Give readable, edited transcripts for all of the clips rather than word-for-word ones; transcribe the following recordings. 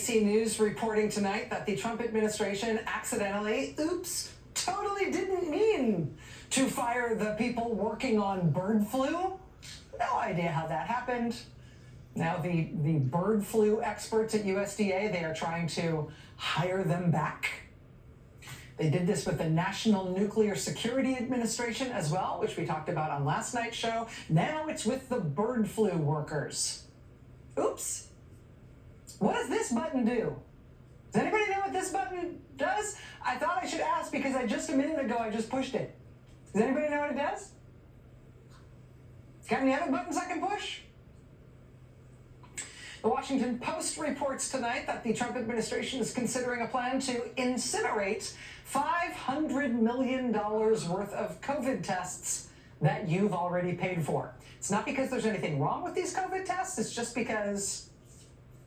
ABC News reporting tonight that the Trump administration accidentally, totally didn't mean to fire the people working on bird flu. No idea how that happened. Now the bird flu experts at USDA, they are trying to hire them back. They did this with the National Nuclear Security Administration as well, which we talked about on last night's show. Now it's with the bird flu workers. Oops. What does this button do? Does anybody know what this button does? I thought I should ask because just a minute ago I just pushed it. Does anybody know what it does? Got any other buttons I can push? The Washington Post reports tonight that the Trump administration is considering a plan to incinerate $500 million worth of COVID tests that you've already paid for. It's not because there's anything wrong with these COVID tests, it's just because,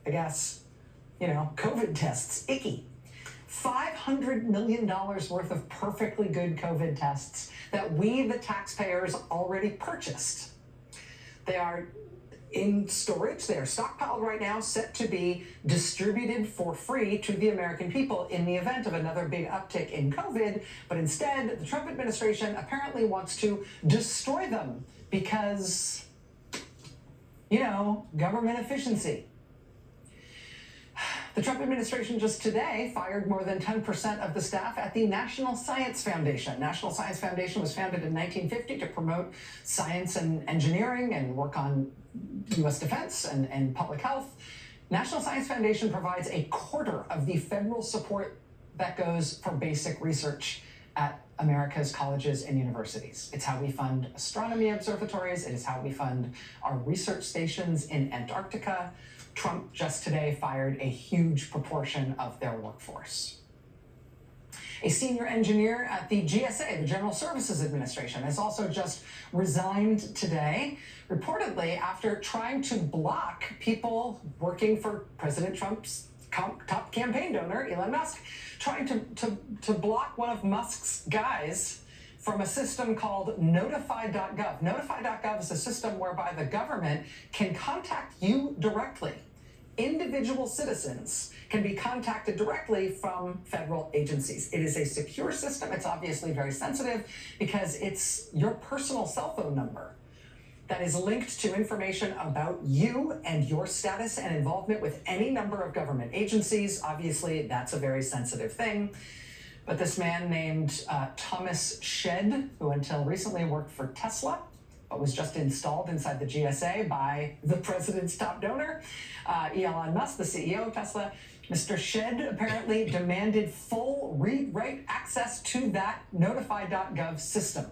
I guess, COVID tests, icky. $500 million worth of perfectly good COVID tests that we, the taxpayers, already purchased. They are in storage, they are stockpiled right now, set to be distributed for free to the American people in the event of another big uptick in COVID. But instead, the Trump administration apparently wants to destroy them because, government efficiency. The Trump administration just today fired more than 10% of the staff at the National Science Foundation. National Science Foundation was founded in 1950 to promote science and engineering and work on U.S. defense and public health. National Science Foundation provides a quarter of the federal support that goes for basic research at America's colleges and universities. It's how we fund astronomy observatories. It is how we fund our research stations in Antarctica. Trump just today fired a huge proportion of their workforce. A senior engineer at the GSA, the General Services Administration, has also just resigned today, reportedly after trying to block people working for President Trump's top campaign donor, Elon Musk, trying to block one of Musk's guys from a system called Notify.gov. Notify.gov is a system whereby the government can contact you directly. Individual citizens can be contacted directly from federal agencies. It is a secure system. It's obviously very sensitive because it's your personal cell phone number that is linked to information about you and your status and involvement with any number of government agencies. Obviously, that's a very sensitive thing. But this man named Thomas Shedd, who until recently worked for Tesla, but was just installed inside the GSA by the president's top donor, Elon Musk, the CEO of Tesla. Mr. Shedd apparently demanded full read-write access to that Notify.gov system.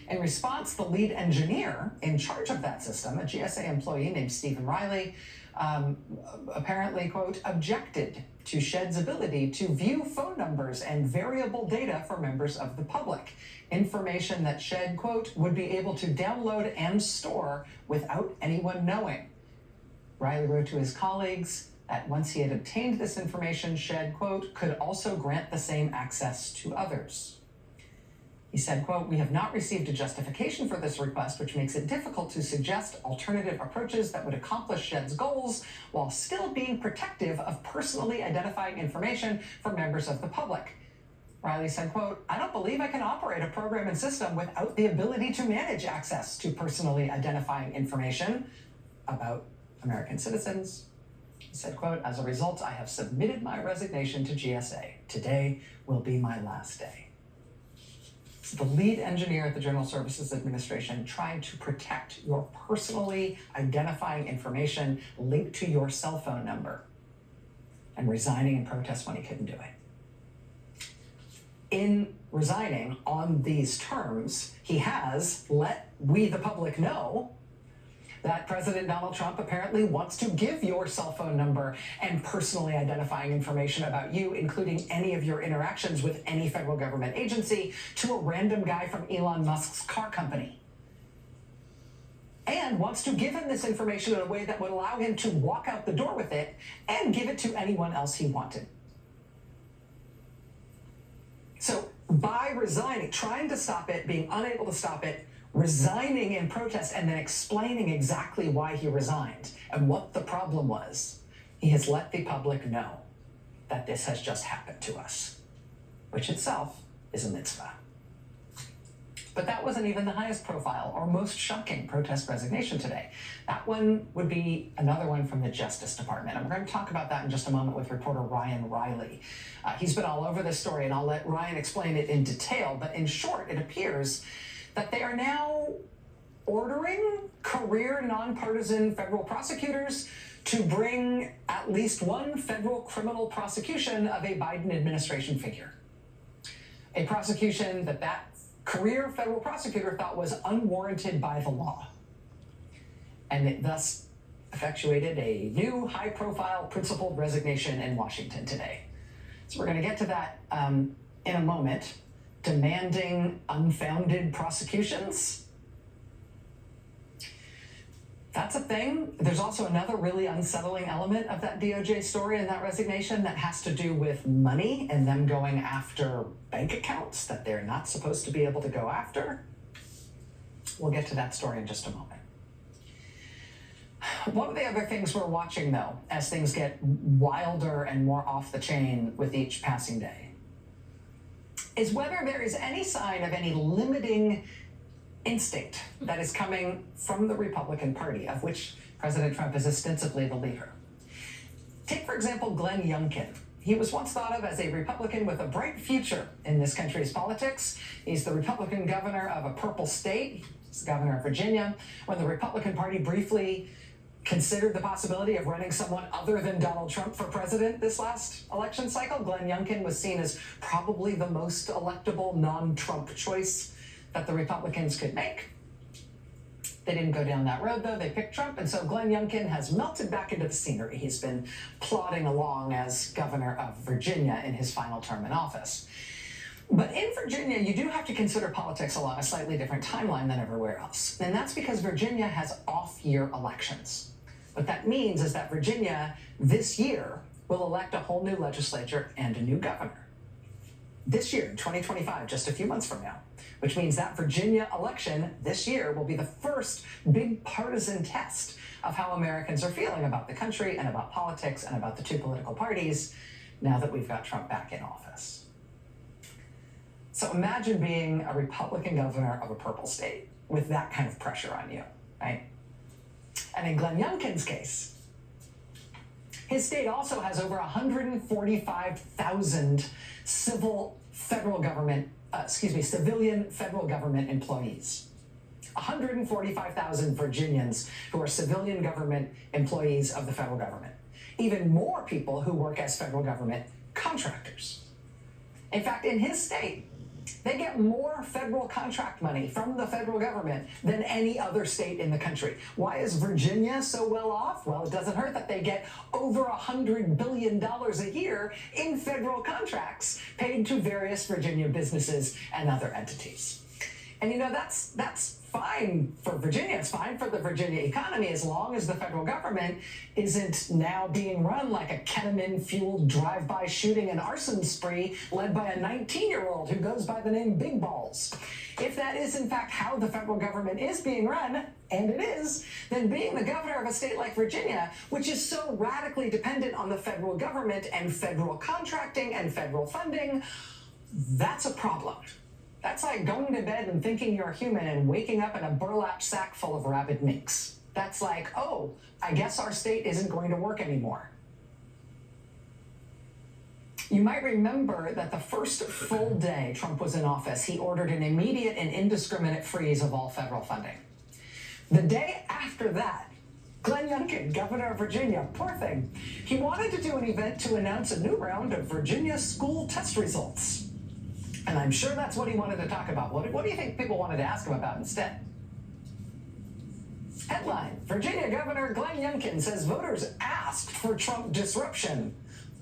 In response, the lead engineer in charge of that system, a GSA employee named Stephen Riley, apparently, quote, objected to Shedd's ability to view phone numbers and variable data for members of the public, information that Shedd, quote, would be able to download and store without anyone knowing. Riley wrote to his colleagues that once he had obtained this information, Shedd, quote, could also grant the same access to others. He said, quote, we have not received a justification for this request, which makes it difficult to suggest alternative approaches that would accomplish Shedd's goals while still being protective of personally identifying information for members of the public. Riley said, quote, I don't believe I can operate a program and system without the ability to manage access to personally identifying information about American citizens. He said, quote, as a result, I have submitted my resignation to GSA. Today will be my last day. The lead engineer at the General Services Administration tried to protect your personally identifying information linked to your cell phone number and resigning in protest when he couldn't do it. In resigning on these terms, he has let we, the public, know that President Donald Trump apparently wants to give your cell phone number and personally identifying information about you, including any of your interactions with any federal government agency, to a random guy from Elon Musk's car company. And wants to give him this information in a way that would allow him to walk out the door with it and give it to anyone else he wanted. So by resigning, trying to stop it, being unable to stop it, resigning in protest, and then explaining exactly why he resigned and what the problem was, He has let the public know that this has just happened to us, which itself is a mitzvah. But that wasn't even the highest profile or most shocking protest resignation today. That one would be another one from the Justice Department. And we're going to talk about that in just a moment with reporter Ryan Riley. He's been all over this story, and I'll let Ryan explain it in detail. But in short, it appears that they are now ordering career nonpartisan federal prosecutors to bring at least one federal criminal prosecution of a Biden administration figure. A prosecution that career federal prosecutor thought was unwarranted by the law. And it thus effectuated a new high-profile principled resignation in Washington today. So we're going to get to that in a moment. Demanding unfounded prosecutions. That's a thing. There's also another really unsettling element of that DOJ story and that resignation that has to do with money and them going after bank accounts that they're not supposed to be able to go after. We'll get to that story in just a moment. One of the other things we're watching, though, as things get wilder and more off the chain with each passing day, is whether there is any sign of any limiting instinct that is coming from the Republican Party, of which President Trump is ostensibly the leader. Take, for example, Glenn Youngkin. He was once thought of as a Republican with a bright future in this country's politics. He's the Republican governor of a purple state. He's the governor of Virginia. When the Republican Party briefly considered the possibility of running someone other than Donald Trump for president this last election cycle, Glenn Youngkin was seen as probably the most electable non-Trump choice that the Republicans could make. They didn't go down that road, though. They picked Trump, and so Glenn Youngkin has melted back into the scenery. He's been plodding along as governor of Virginia in his final term in office. But in Virginia, you do have to consider politics along a slightly different timeline than everywhere else. And that's because Virginia has off-year elections. What that means is that Virginia, this year, will elect a whole new legislature and a new governor. This year, 2025, just a few months from now, which means that Virginia election this year will be the first big partisan test of how Americans are feeling about the country and about politics and about the two political parties now that we've got Trump back in office. So imagine being a Republican governor of a purple state with that kind of pressure on you, right? And in Glenn Youngkin's case, his state also has over 145,000 civilian federal government employees. 145,000 Virginians who are civilian government employees of the federal government. Even more people who work as federal government contractors. In fact, in his state, they get more federal contract money from the federal government than any other state in the country. Why is Virginia so well off? Well, it doesn't hurt that they get over $100 billion a year in federal contracts paid to various Virginia businesses and other entities. And you know, that's fine for Virginia. It's fine for the Virginia economy as long as the federal government isn't now being run like a ketamine-fueled drive-by shooting and arson spree led by a 19-year-old who goes by the name Big Balls. If that is, in fact, how the federal government is being run, and it is, then being the governor of a state like Virginia, which is so radically dependent on the federal government and federal contracting and federal funding, that's a problem. That's like going to bed and thinking you're human and waking up in a burlap sack full of rabid minks. That's like, oh, I guess our state isn't going to work anymore. You might remember that the first full day Trump was in office, he ordered an immediate and indiscriminate freeze of all federal funding. The day after that, Glenn Youngkin, governor of Virginia, poor thing, he wanted to do an event to announce a new round of Virginia school test results. And I'm sure that's what he wanted to talk about. What do you think people wanted to ask him about instead? Headline, Virginia Governor Glenn Youngkin says voters asked for Trump disruption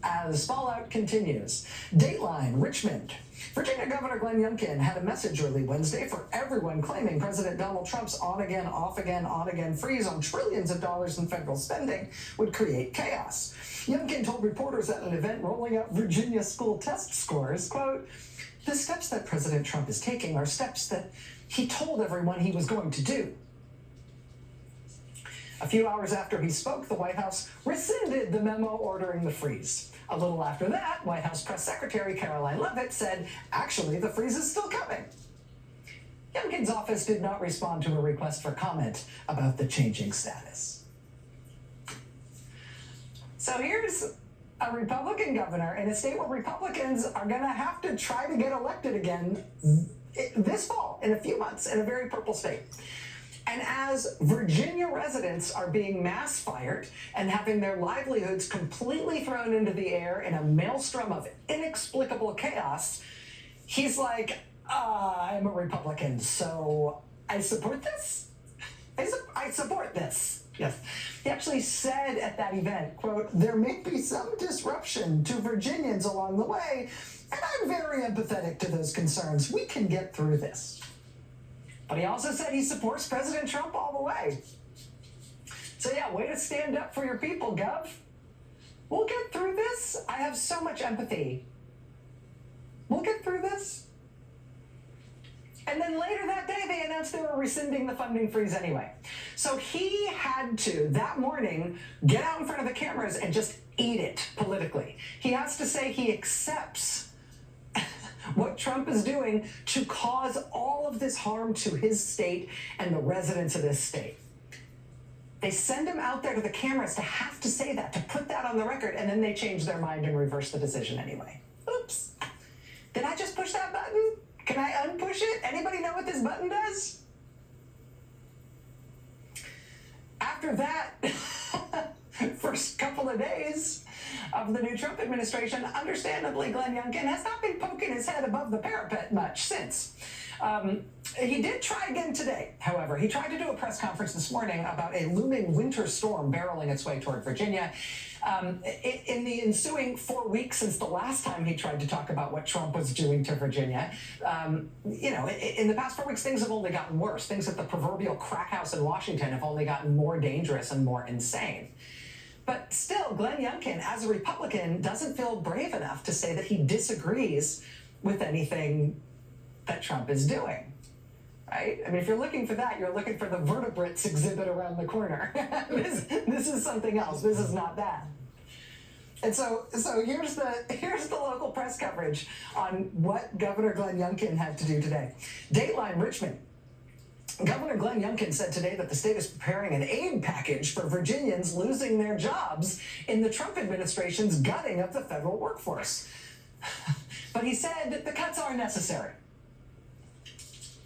as fallout continues. Dateline, Richmond. Virginia Governor Glenn Youngkin had a message early Wednesday for everyone claiming President Donald Trump's on-again, off-again, on-again freeze on trillions of dollars in federal spending would create chaos. Youngkin told reporters at an event rolling out Virginia school test scores, quote, "The steps that President Trump is taking are steps that he told everyone he was going to do." A few hours after he spoke, the White House rescinded the memo ordering the freeze. A little after that, White House Press Secretary Caroline Leavitt said, actually, the freeze is still coming. Youngkin's office did not respond to a request for comment about the changing status. So here's a Republican governor in a state where Republicans are going to have to try to get elected again this fall, in a few months, in a very purple state. And as Virginia residents are being mass fired and having their livelihoods completely thrown into the air in a maelstrom of inexplicable chaos, he's like, I'm a Republican, so I support this. I support this. Yes. He actually said at that event, quote, there may be some disruption to Virginians along the way, and I'm very empathetic to those concerns. We can get through this. But he also said he supports President Trump all the way. So yeah, way to stand up for your people, Gov. We'll get through this. I have so much empathy. We'll get through this. And then later that day, they announced they were rescinding the funding freeze anyway. So he had to, that morning, get out in front of the cameras and just eat it politically. He has to say he accepts what Trump is doing to cause all of this harm to his state and the residents of this state. They send him out there to the cameras to have to say that, to put that on the record, and then they change their mind and reverse the decision anyway. Oops. Did I just push that button? Can I unpush it? Anybody know what this button does? After that, first couple of days of the new Trump administration, understandably, Glenn Youngkin has not been poking his head above the parapet much since. He did try again today, however. He tried to do a press conference this morning about a looming winter storm barreling its way toward Virginia. In the ensuing 4 weeks since the last time he tried to talk about what Trump was doing to Virginia, in the past 4 weeks, things have only gotten worse. Things at the proverbial crack house in Washington have only gotten more dangerous and more insane. But still, Glenn Youngkin, as a Republican, doesn't feel brave enough to say that he disagrees with anything that Trump is doing. Right? I mean, if you're looking for that, you're looking for the vertebrates exhibit around the corner. This is something else. This is not that. And so here's the local press coverage on what Governor Glenn Youngkin had to do today. Dateline Richmond. Governor Glenn Youngkin said today that the state is preparing an aid package for Virginians losing their jobs in the Trump administration's gutting of the federal workforce. But he said the cuts are necessary.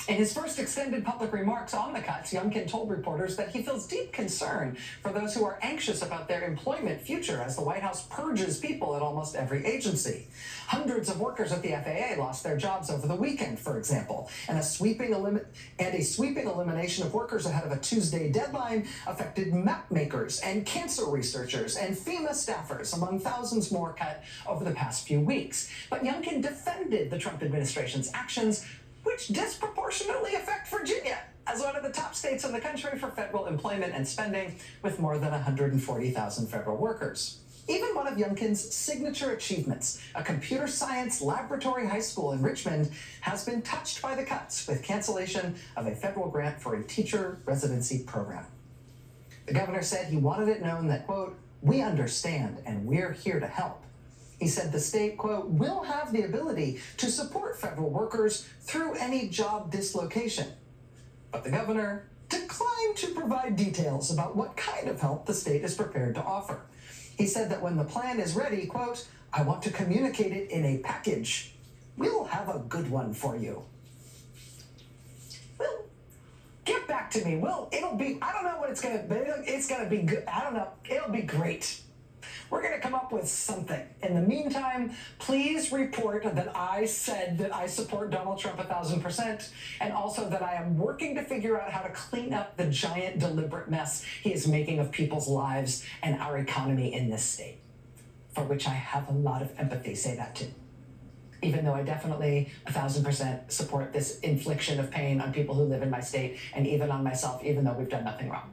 In his first extended public remarks on the cuts, Youngkin told reporters that he feels deep concern for those who are anxious about their employment future as the White House purges people at almost every agency. Hundreds of workers at the FAA lost their jobs over the weekend, for example, and a sweeping elimination of workers ahead of a Tuesday deadline affected map makers and cancer researchers and FEMA staffers, among thousands more cut over the past few weeks. But Youngkin defended the Trump administration's actions, which disproportionately affect Virginia as one of the top states in the country for federal employment and spending, with more than 140,000 federal workers. Even one of Youngkin's signature achievements, a computer science laboratory high school in Richmond, has been touched by the cuts with cancellation of a federal grant for a teacher residency program. The governor said he wanted it known that, quote, we understand and we're here to help. He said the state, quote, will have the ability to support federal workers through any job dislocation. But the governor declined to provide details about what kind of help the state is prepared to offer. He said that when the plan is ready, quote, I want to communicate it in a package. We'll have a good one for you. Well, get back to me. It'll be, I don't know what it's going to be. It's going to be good. I don't know. It'll be great. We're going to come up with something. In the meantime, please report that I said that I support Donald Trump 1,000%, and also that I am working to figure out how to clean up the giant deliberate mess he is making of people's lives and our economy in this state, for which I have a lot of empathy. Say that too. Even though I definitely 1,000% support this infliction of pain on people who live in my state, and even on myself, even though we've done nothing wrong.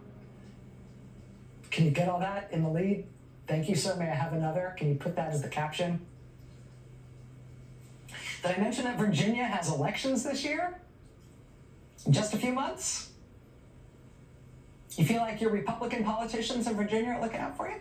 Can you get all that in the lead? Thank you, sir. May I have another? Can you put that as the caption? Did I mention that Virginia has elections this year? In just a few months? You feel like your Republican politicians in Virginia are looking out for you?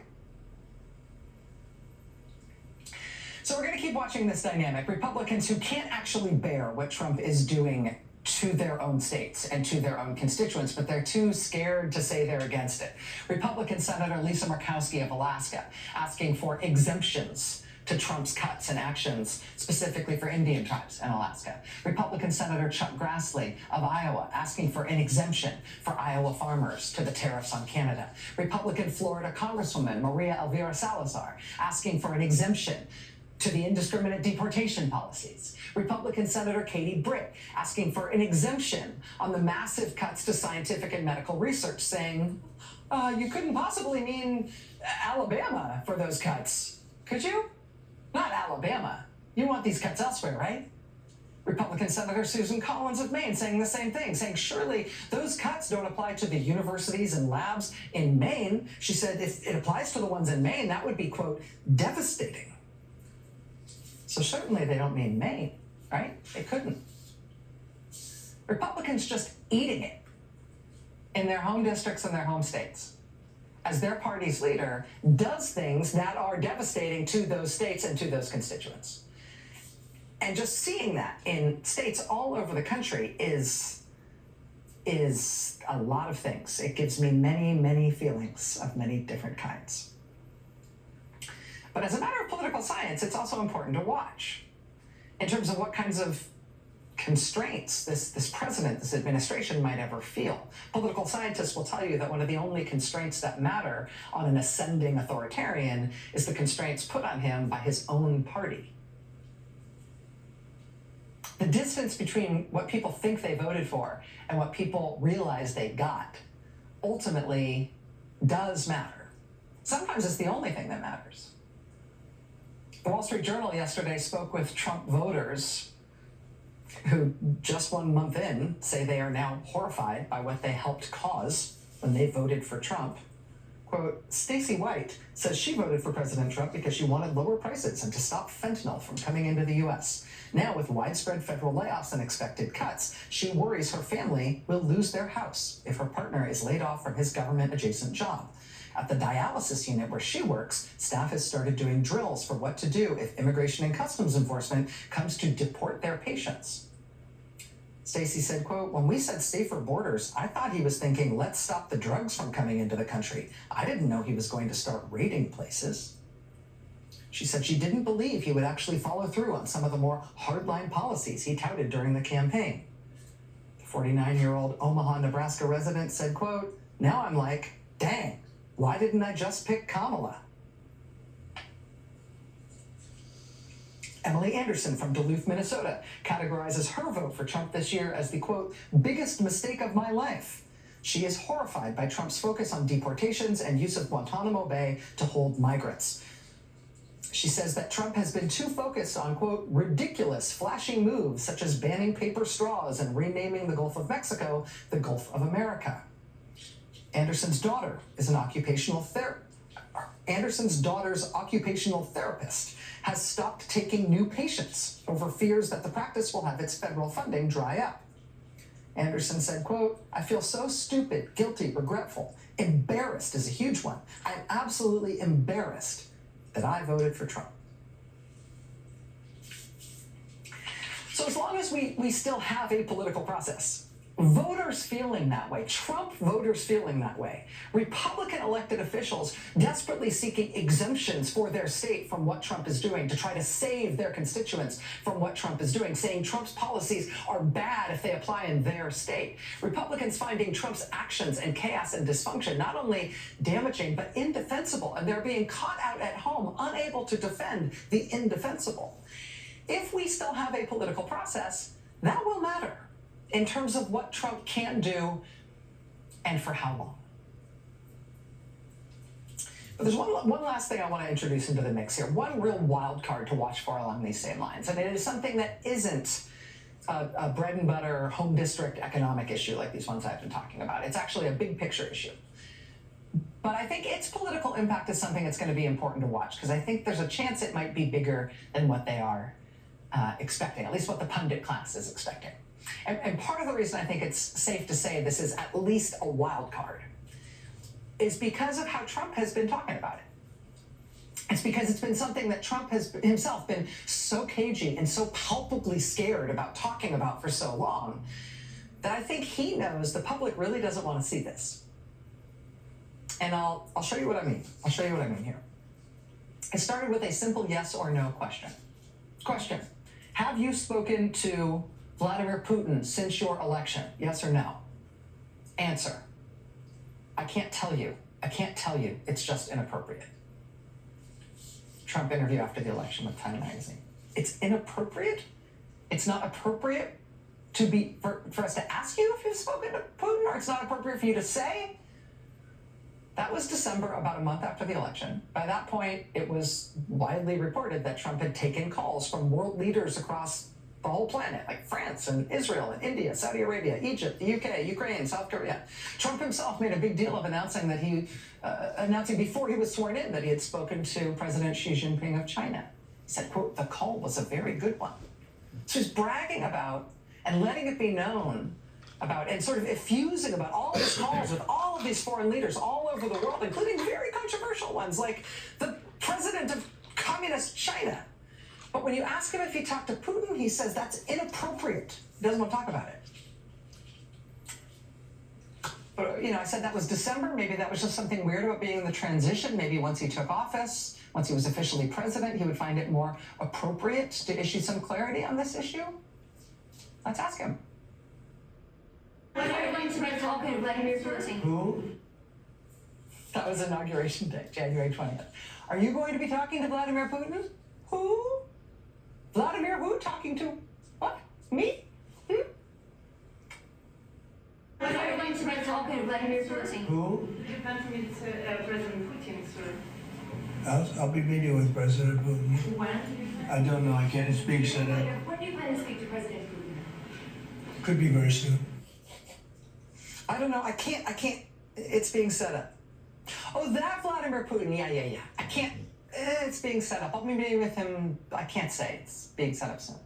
So we're going to keep watching this dynamic. Republicans who can't actually bear what Trump is doing to their own states and to their own constituents, but they're too scared to say they're against it. Republican Senator Lisa Murkowski of Alaska asking for exemptions to Trump's cuts and actions, specifically for Indian tribes in Alaska. Republican Senator Chuck Grassley of Iowa asking for an exemption for Iowa farmers to the tariffs on Canada. Republican Florida Congresswoman Maria Elvira Salazar asking for an exemption to the indiscriminate deportation policies. Republican Senator Katie Britt asking for an exemption on the massive cuts to scientific and medical research, saying, you couldn't possibly mean Alabama for those cuts, could you? Not Alabama. You want these cuts elsewhere, right? Republican Senator Susan Collins of Maine saying the same thing, saying surely those cuts don't apply to the universities and labs in Maine. She said if it applies to the ones in Maine, that would be, quote, devastating. So certainly they don't mean Maine, right? They couldn't. Republicans just eating it in their home districts and their home states as their party's leader does things that are devastating to those states and to those constituents. And just seeing that in states all over the country is a lot of things. It gives me many, many feelings of many different kinds. But as a matter of political science, it's also important to watch in terms of what kinds of constraints this president, this administration might ever feel. Political scientists will tell you that one of the only constraints that matter on an ascending authoritarian is the constraints put on him by his own party. The distance between what people think they voted for and what people realize they got ultimately does matter. Sometimes it's the only thing that matters. The Wall Street Journal yesterday spoke with Trump voters who just 1 month in say they are now horrified by what they helped cause when they voted for Trump. Quote, Stacey White says she voted for President Trump because she wanted lower prices and to stop fentanyl from coming into the U.S. Now, with widespread federal layoffs and expected cuts, she worries her family will lose their house if her partner is laid off from his government-adjacent job. At the dialysis unit where she works, staff has started doing drills for what to do if Immigration and Customs Enforcement comes to deport their patients. Stacey said, quote, when we said safer borders, I thought he was thinking, let's stop the drugs from coming into the country. I didn't know he was going to start raiding places. She said she didn't believe he would actually follow through on some of the more hardline policies he touted during the campaign. The 49-year-old Omaha, Nebraska resident said, quote, now I'm like, dang, why didn't I just pick Kamala? Emily Anderson from Duluth, Minnesota, categorizes her vote for Trump this year as the, quote, biggest mistake of my life. She is horrified by Trump's focus on deportations and use of Guantanamo Bay to hold migrants. She says that Trump has been too focused on, quote, ridiculous, flashing moves such as banning paper straws and renaming the Gulf of Mexico the Gulf of America. Anderson's daughter is an Anderson's daughter's occupational therapist has stopped taking new patients over fears that the practice will have its federal funding dry up. Anderson said, quote, I feel so stupid, guilty, regretful, embarrassed is a huge one. I'm absolutely embarrassed that I voted for Trump. So as long as we still have a political process, voters feeling that way, Trump voters feeling that way, Republican elected officials desperately seeking exemptions for their state from what Trump is doing to try to save their constituents from what Trump is doing, saying Trump's policies are bad if they apply in their state. Republicans finding Trump's actions and chaos and dysfunction not only damaging but indefensible, and they're being caught out at home unable to defend the indefensible. If we still have a political process, that will matter in terms of what Trump can do and for how long. But there's one last thing I want to introduce into the mix here, one real wild card to watch for along these same lines, and it is something that isn't a bread and butter home district economic issue like these ones I've been talking about. It's actually a big picture issue. But I think its political impact is something that's going to be important to watch, because I think there's a chance it might be bigger than what they are expecting, at least what the pundit class is expecting. And part of the reason I think it's safe to say this is at least a wild card is because of how Trump has been talking about it. It's because it's been something that Trump has himself been so cagey and so palpably scared about talking about for so long that I think he knows the public really doesn't want to see this. And I'll show you what I mean. I'll show you what I mean here. It started with a simple yes or no question. Question: have you spoken to Vladimir Putin since your election? Yes or no? Answer: I can't tell you. I can't tell you. It's just inappropriate. Trump interview after the election with Time magazine. It's inappropriate? It's not appropriate for us to ask you if you've spoken to Putin, or it's not appropriate for you to say? That was December, about a month after the election. By that point, it was widely reported that Trump had taken calls from world leaders across the whole planet, like France and Israel and India, Saudi Arabia, Egypt, the UK, Ukraine, South Korea. Trump himself made a big deal of announcing that announcing before he was sworn in that he had spoken to President Xi Jinping of China. He said, quote, the call was a very good one. So he's bragging about and letting it be known about and sort of effusing about all these calls with all of these foreign leaders all over the world, including very controversial ones like the president of communist China. But when you ask him if he talked to Putin, he says that's inappropriate. He doesn't want to talk about it. But, I said that was December. Maybe that was just something weird about being in the transition. Maybe once he took office, once he was officially president, he would find it more appropriate to issue some clarity on this issue. Let's ask him. When are you going to be talking to Vladimir Putin? Who? That was Inauguration Day, January 20th. Are you going to be talking to Vladimir Putin? Who? Vladimir who? Talking to what? Me? When are you going to be talking to Vladimir Putin? Who? You can't meet President Putin, sir. I'll be meeting with President Putin. When do you plan? I don't know. I can't speak, Senator. When do you plan to speak to President Putin? Could be very soon. I don't know. I can't. It's being set up. Oh, that Vladimir Putin. Yeah. I can't. It's being set up. I'll be meeting with him. I can't say. It's being set up soon.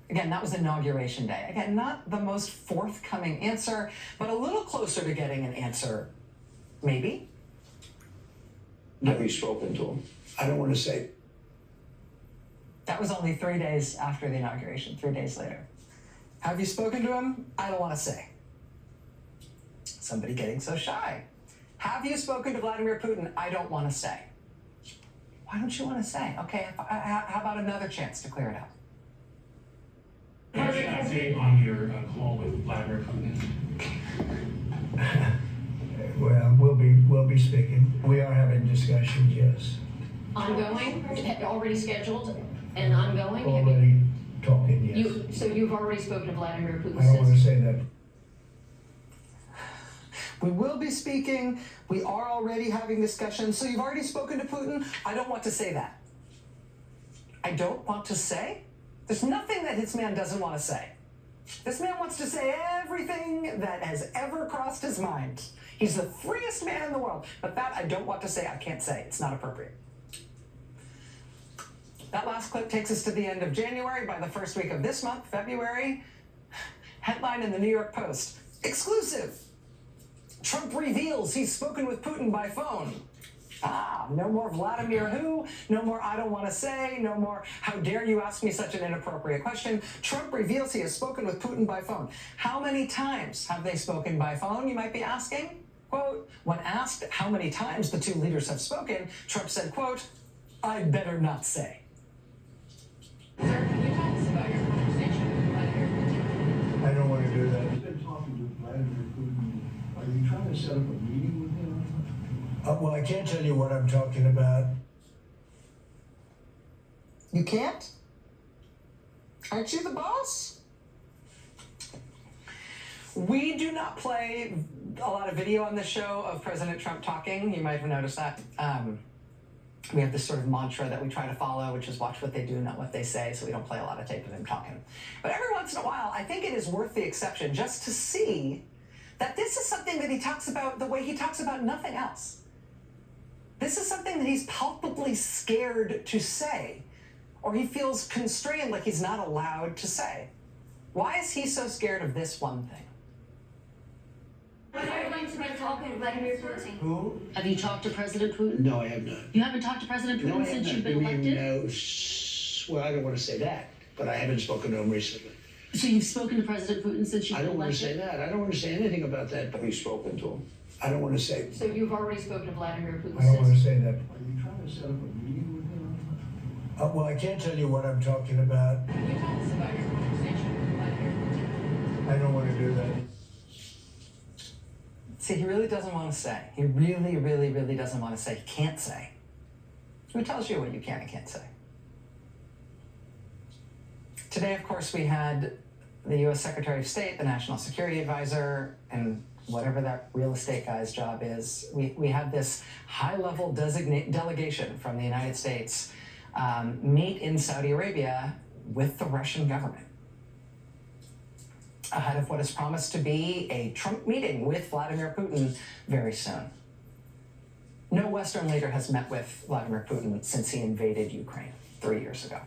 Again, that was Inauguration Day. Again, not the most forthcoming answer, but a little closer to getting an answer, maybe. Have you spoken to him? I don't want to say. That was only 3 days after the inauguration, 3 days later. Have you spoken to him? I don't want to say. Somebody getting so shy. Have you spoken to Vladimir Putin? I don't want to say. Why don't you want to say? Okay, how about another chance to clear it up? What's the update on your call with Vladimir Putin? Well, we'll be speaking. We are having discussions, yes. Ongoing, already scheduled, and ongoing. Already talking, yes. So you've already spoken to Vladimir Putin. I don't want to say that. We will be speaking. We are already having discussions. So you've already spoken to Putin? I don't want to say that. I don't want to say? There's nothing that this man doesn't want to say. This man wants to say everything that has ever crossed his mind. He's the freest man in the world. But that I don't want to say. I can't say. It's not appropriate. That last clip takes us to the end of January. By the first week of this month, February, headline in the New York Post. Exclusive. Trump reveals he's spoken with Putin by phone. No more Vladimir who, no more I don't want to say, no more how dare you ask me such an inappropriate question. Trump reveals he has spoken with Putin by phone. How many times have they spoken by phone, you might be asking? Quote, when asked how many times the two leaders have spoken, Trump said, quote, I'd better not say. Sir, can you tell us about your conversation with Vladimir Putin? I don't want to do that. You've been talking to Vladimir Putin. Are you trying to set up a meeting with him? Well, I can't tell you what I'm talking about. You can't? Aren't you the boss? We do not play a lot of video on this show of President Trump talking. You might have noticed that. We have this sort of mantra that we try to follow, which is watch what they do, not what they say, so we don't play a lot of tape of him talking. But every once in a while, I think it is worth the exception just to see that this is something that he talks about the way he talks about nothing else. This is something that he's palpably scared to say, or he feels constrained like he's not allowed to say. Why is he so scared of this one thing? Are you going to be talking to Vladimir Putin? Who? Have you talked to President Putin? No, I have not. You haven't talked to President No, I Putin have since not. you've been You mean, elected? well, I don't want to say that, but I haven't spoken to him recently. So you've spoken to President Putin since you've I been don't want to elected? say that. I don't want to say anything about that. Have you spoken to him? I don't want to say. So you've already spoken to Vladimir Putin I don't want to since? say that. Are you trying to set up a meeting with him? Well, I can't tell you what I'm talking about. Can you tell us about your conversation with Vladimir Putin? I don't want to do that. See, he really doesn't want to say. He really, really, really doesn't want to say. He can't say. Who tells you what you can and can't say? Today, of course, we had the U.S. Secretary of State, the National Security Advisor, and whatever that real estate guy's job is. We had this high-level delegation from the United States meet in Saudi Arabia with the Russian government ahead of what is promised to be a Trump meeting with Vladimir Putin very soon. No Western leader has met with Vladimir Putin since he invaded Ukraine 3 years ago.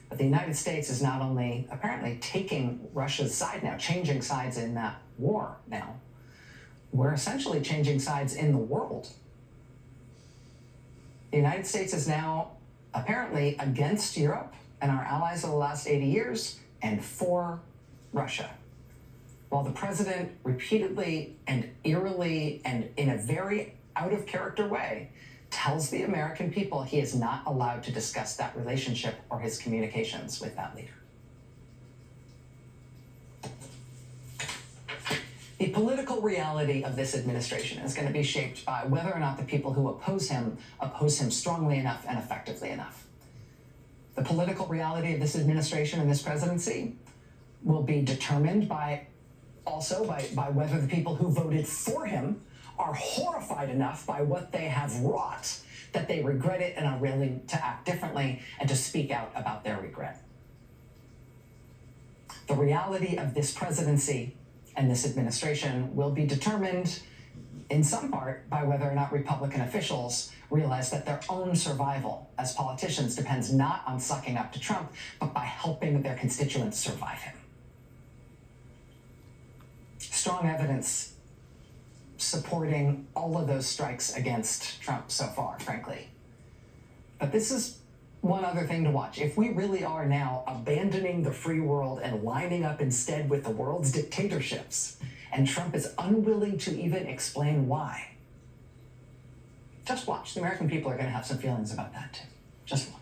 But the United States is not only apparently taking Russia's side now, changing sides in that war now, we're essentially changing sides in the world. The United States is now apparently against Europe and our allies of the last 80 years and for Russia. While the president repeatedly and eerily and in a very out of character way tells the American people he is not allowed to discuss that relationship or his communications with that leader. The political reality of this administration is going to be shaped by whether or not the people who oppose him strongly enough and effectively enough. The political reality of this administration and this presidency will be determined by whether the people who voted for him are horrified enough by what they have wrought that they regret it and are willing to act differently and to speak out about their regret. The reality of this presidency and this administration will be determined in some part by whether or not Republican officials realize that their own survival as politicians depends not on sucking up to Trump, but by helping their constituents survive him. Strong evidence supporting all of those strikes against Trump so far, frankly. But this is one other thing to watch. If we really are now abandoning the free world and lining up instead with the world's dictatorships, and Trump is unwilling to even explain why, just watch. The American people are going to have some feelings about that too. Just watch.